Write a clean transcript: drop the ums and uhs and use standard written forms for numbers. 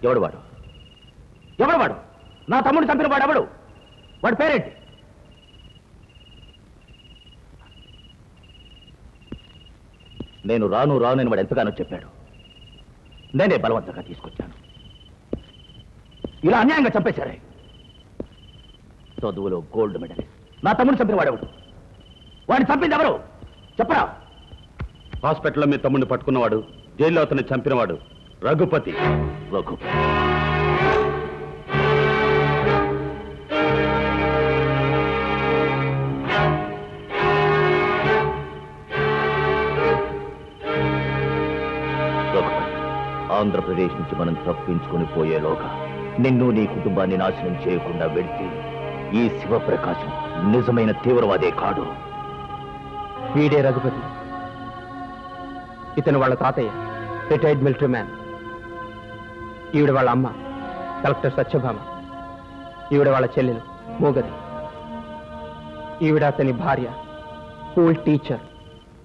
ఎవడు వాడు? ఎవడు వాడు? నా తమ్ముడు చంపిన వాడు ఎవడు? వాడి పేరేంటి? నేను రాను రానని వాడు ఎంతగానో చెప్పాడు. నేనే బలవంతంగా తీసుకొచ్చాను. ఇలా అన్యాయంగా చంపేశారే. చదువులో గోల్డ్ మెడలిస్ట్ నా తమ్ముడు చంపిన వాడెవడు? వాడిని చంపింది ఎవరు చెప్పరా? హాస్పిటల్లో మీ తమ్ముడిని పట్టుకున్నవాడు, జైల్లో అతన్ని చంపినవాడు రఘుపతి. రఘుపతి ఆంధ్రప్రదేశ్ నుంచి మనం తప్పించుకుని పోయేలోగా నిన్ను నీ కుటుంబాన్ని నాశనం చేయకుండా వెళ్తే ఈ శివప్రకాశం నిజమైన తీవ్రవాదే కాడు. వీడే రఘుపతి. ఇతను వాళ్ళ తాతయ్య, రిటైర్డ్ మిలిటరీ మ్యాన్. ఈవిడ వాళ్ళ అమ్మ కలెక్టర్ సత్యభామ. ఈవిడ వాళ్ళ చెల్లెలు మూగది. ఈవిడ అతని భార్య, స్కూల్ టీచర్.